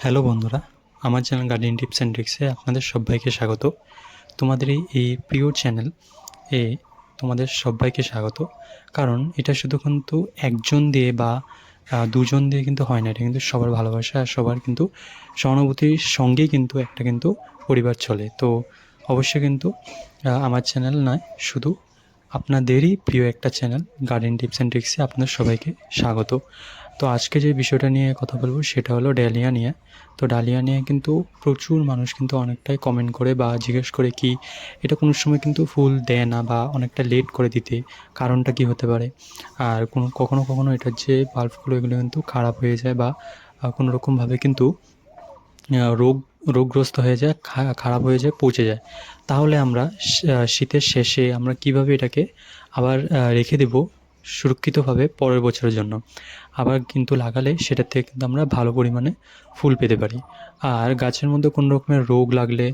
Hello বন্ধুরা, আমার channel garden tips and ট্রিক্সে আপনাদের সবাইকে স্বাগত। তোমাদের এই প্রিয় চ্যানেল এ তোমাদের সবাইকে স্বাগত। কারণ এটা শুধু কিন্তু একজন দিয়ে বা দুজন দিয়ে কিন্তু হয় না, এটা কিন্তু সবার ভালোবাসা আর সবার কিন্তু সহানুভূতির সঙ্গেই কিন্তু একটা কিন্তু পরিবার চলে। তো অবশ্যই কিন্তু আমার চ্যানেল নয়, শুধু আপনাদেরই প্রিয় একটা চ্যানেল গার্ডেন টিপস অ্যান্ড ট্রিক্সে আপনাদের সবাইকে স্বাগত। তো আজকে যে বিষয়টা নিয়ে কথা বলবো সেটা হলো ডালিয়া নিয়ে। তো ডালিয়া নিয়ে কিন্তু প্রচুর মানুষ কিন্তু অনেকটাই কমেন্ট করে বা জিজ্ঞেস করে কি এটা কোনো সময় কিন্তু ফুল দেয় না বা অনেকটা লেট করে দিতে, কারণটা কি হতে পারে। আর কখনো কখনো এটার যে বাল্বগুলো এগুলো কিন্তু খারাপ হয়ে যায় বা কোনো রকমভাবে কিন্তু রোগগ্রস্ত হয়ে যায়, খারাপ হয়ে যায়, পচে যায়। তাহলে আমরা শীতের শেষে আমরা কিভাবে এটাকে আবার রেখে দেব সুরক্ষিতভাবে পরের বছরের জন্য, আবার কিন্তু লাগালে সেটার থেকে কিন্তু আমরা ভালো পরিমাণে ফুল পেতে পারি। আর গাছের মধ্যে কোনো রকমের রোগ লাগলে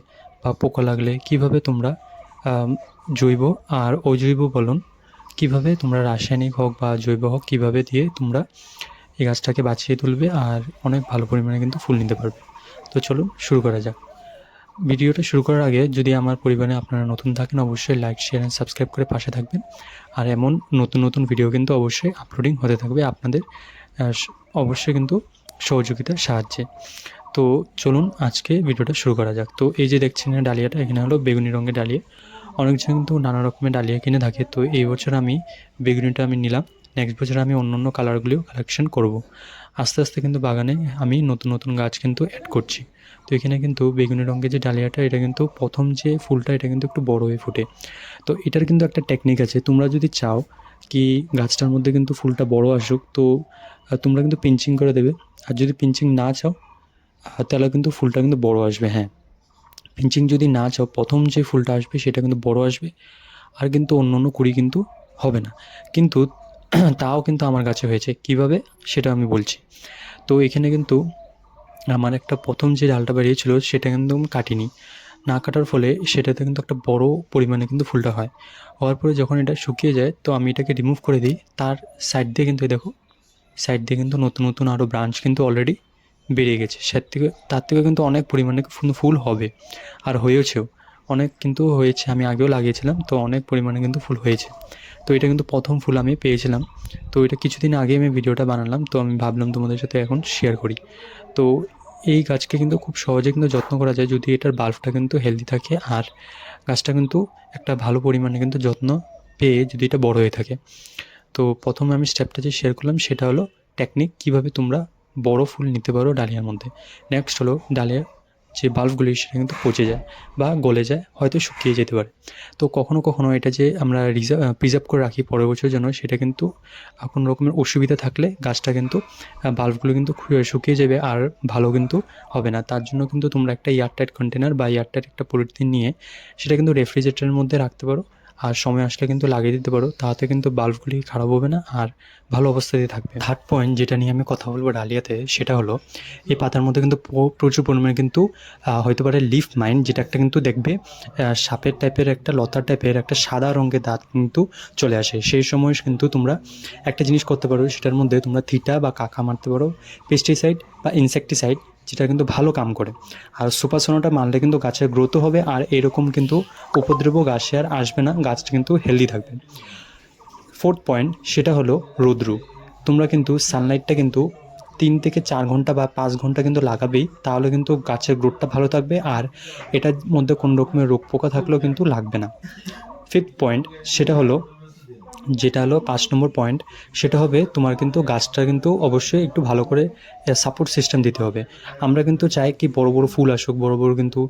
বা পোকা লাগলে কিভাবে তোমরা জৈব আর অজৈব বলুন, কিভাবে তোমরা রাসায়নিক হোক বা জৈব হোক কিভাবে দিয়ে তোমরা এই গাছটাকে বাঁচিয়ে তুলবে আর অনেক ভালো পরিমাণে কিন্তু ফুল নিতে পারবে। তো চলুন শুরু করা যাক। ভিডিওটা শুরু করার আগে যদি আমার পরিবারে আপনারা নতুন থাকেন অবশ্যই লাইক, শেয়ার অ্যান্ড সাবস্ক্রাইব করে পাশে থাকবেন। আর এমন নতুন নতুন ভিডিও কিন্তু অবশ্যই আপলোডিং হতে থাকবে আপনাদের অবশ্যই কিন্তু সহযোগিতার সাহায্যে। তো চলুন আজকে ভিডিওটা শুরু করা যাক। তো এই যে দেখছেন ডালিয়াটা, এখানে হলো বেগুনি রঙের ডালিয়া। অনেকজন কিন্তু নানা রকমের ডালিয়া কিনে থাকে। তো এই বছর আমি বেগুনিটা নিলাম। নেক্সট বছর আমি অন্য অন্য কালারগুলিও কালেকশন করব। আস্তে আস্তে কিন্তু বাগানে আমি নতুন নতুন গাছ কিন্তু অ্যাড করছি। তো এখানে কিন্তু বেগুনি রঙের যে ডালিয়াটা, এটা কিন্তু প্রথম যে ফুলটা এটা কিন্তু একটু বড় হয়ে ফোটে। তো এটার কিন্তু একটা টেকনিক আছে। তোমরা যদি চাও কি গাছটার মধ্যে কিন্তু ফুলটা বড় আসুক, তো তোমরা কিন্তু পিঞ্চিং করে দেবে। আর যদি পিঞ্চিং না চাও তাহলে কিন্তু ফুলটা কিন্তু বড় আসবে। হ্যাঁ, পিঞ্চিং যদি না চাও প্রথম যে ফুলটা আসবে সেটা কিন্তু বড় আসবে, আর কিন্তু অন্য অন্য কুড়ি কিন্তু হবে না। কিন্তু তাও কিন্তু আমার কাছে হয়েছে। কিভাবে সেটা আমি বলছি। তো এখানে কিন্তু আমার একটা প্রথম যে ডালটা বেরিয়েছিল সেটা কিন্তু আমি কাটিনি। না কাটার ফলে সেটাতে কিন্তু একটা বড় পরিমাণে কিন্তু ফুলটা হয়। হওয়ার পরে যখন এটা শুকিয়ে যায় তো আমি এটাকে রিমুভ করে দিই। তার সাইড দিয়ে কিন্তু এই দেখো, সাইড দিয়ে কিন্তু নতুন নতুন আরও ব্রাঞ্চ কিন্তু অলরেডি বেরিয়ে গেছে। তার থেকে কিন্তু অনেক পরিমাণে ফুল হবে আর হয়েওছেও। অনেক কিন্তু হয়েছে, আমি আগেও লাগিয়েছিলাম, তো অনেক পরিমাণে কিন্তু ফুল হয়েছে। তো এটা কিন্তু প্রথম ফুল আমি পেয়েছিলাম। তো এটা কিছুদিন আগে আমি ভিডিওটা বানালাম, তো আমি ভাবলাম তোমাদের সাথে এখন শেয়ার করি। তো এই গাছকে কিন্তু খুব সহজে কিন্তু যত্ন করা যায় যদি এটার বাল্বটা কিন্তু হেলদি থাকে আর গাছটা কিন্তু একটা ভালো পরিমাণে কিন্তু যত্ন পেয়ে যদি এটা বড় হয়ে থাকে। তো প্রথমে আমি স্টেপটা যে শেয়ার করলাম সেটা হলো টেকনিক কীভাবে তোমরা বড় ফুল নিতে পারো ডালিয়ার মধ্যে। নেক্সট হলো ডালিয়ার যে বাল্বগুলি সেটা কিন্তু পচে যায় বা গলে যায়, হয়তো শুকিয়ে যেতে পারে। তো কখনো কখনো এটা যে আমরা প্রিজার্ভ করে রাখি পরের বছরের জন্য, সেটা কিন্তু কোনো রকমের অসুবিধা থাকলে গাছটা কিন্তু বাল্বগুলো কিন্তু শুকিয়ে যাবে আর ভালো কিন্তু হবে না। তার জন্য কিন্তু তোমরা একটা এয়ারটাইট কন্টেনার বা এয়ারটাইট একটা পলিথিন নিয়ে সেটা কিন্তু রেফ্রিজারেটরের মধ্যে রাখতে পারো। আর সময় আসলে কিন্তু লাগিয়ে দিতে পারো, তাতে কিন্তু বাল্বগুলি খারাপ হবে না আর ভালো অবস্থাতেই থাকবে। থার্ড পয়েন্ট যেটা নিয়ে আমি কথা বলবো ডালিয়াতে, সেটা হলো এই পাতার মধ্যে কিন্তু প্রচুর পরিমাণে কিন্তু হতে পারে লিফ মাইন্ড, যেটা একটা কিন্তু দেখবে সাপের টাইপের একটা লতা টাইপের একটা সাদা রঙের দাঁত কিন্তু চলে আসে। সেই সময় কিন্তু তোমরা একটা জিনিস করতে পারো, সেটার মধ্যে তোমরা থিটা বা কাকা মারতে পারো, পেস্টিসাইড বা ইনসেকটিসাইড, যেটা কিন্তু ভালো কাম করে। আর সুপারসোনাটা মারলে কিন্তু গাছের গ্রোথও হবে আর এরকম কিন্তু উপদ্রব গাছে আর আসবে না, গাছটা কিন্তু হেলদি থাকবে। ফোর্থ পয়েন্ট সেটা হলো রৌদ্র। তোমরা কিন্তু সানলাইটটা কিন্তু 3 থেকে 4 ঘন্টা বা 5 ঘন্টা কিন্তু লাগাবেই, তাহলে কিন্তু গাছের গ্রোথটা ভালো থাকবে আর এটার মধ্যে কোনো রকমের রোগ পোকা থাকলেও কিন্তু লাগবে না। ফিফথ পয়েন্ট সেটা হলো, যেটা হলো 5 নম্বর পয়েন্ট, সেটা হবে তোমার কিন্তু গাছটা কিন্তু অবশ্যই একটু ভালো করে সাপোর্ট সিস্টেম দিতে হবে। আমরা কিন্তু চাই কি বড় বড় ফুল আসুক, বড় বড় কিন্তু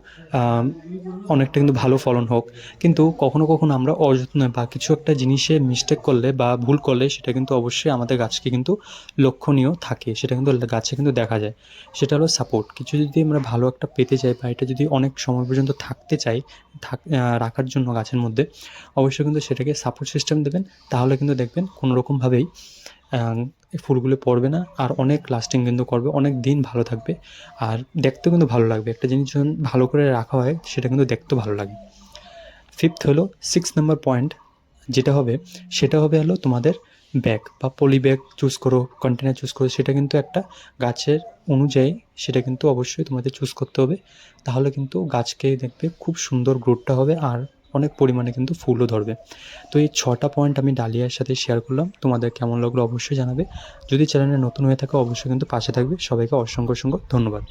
অনেকটা কিন্তু ভালো ফলন হোক, কিন্তু কখনো কখনো আমরা অযত্নে বা কিছু একটা জিনিসে মিস্টেক করলে বা ভুল করলে সেটা কিন্তু অবশ্যই আমাদের গাছকে কিন্তু লক্ষণীয় থাকে, সেটা কিন্তু গাছে কিন্তু দেখা যায়। সেটা হলো সাপোর্ট। কিছু যদি আমরা ভালো একটা পেতে চাই বা এটা যদি অনেক সময় পর্যন্ত থাকতে চাই, রাখার জন্য গাছের মধ্যে অবশ্যই কিন্তু সেটাকে সাপোর্ট সিস্টেম দেবেন। তাহলে কিন্তু দেখবেন কোনো রকমভাবেই এই ফুলগুলো পড়বে না আর অনেক লাস্টিং কিন্তু করবে, অনেক দিন ভালো থাকবে আর দেখতেও কিন্তু ভালো লাগবে। একটা জিনিস যখন ভালো করে রাখা হয় সেটা কিন্তু দেখতেও ভালো লাগে। ফিফথ হলো 6 নম্বর পয়েন্ট যেটা হবে, সেটা হবে হলো তোমাদের ব্যাগ বা পলি ব্যাগ চুজ করো, কন্টেনার চুজ করো, সেটা কিন্তু একটা গাছের অনুযায়ী সেটা কিন্তু অবশ্যই তোমাদের চুজ করতে হবে। তাহলে কিন্তু গাছকে দেখবে খুব সুন্দর গ্রোথটা হবে আর অনেক পরিমাণে কিন্তু ফুলও ধরবে। তো এই 6টা পয়েন্ট আমি ডালিয়ার সাথে শেয়ার করলাম। তোমাদের কেমন লাগলো অবশ্যই জানাবে। যদি চ্যানেলে নতুন হয়ে থাকো অবশ্যই কিন্তু পাশে থাকবে। সবাইকে অসংখ্য ধন্যবাদ।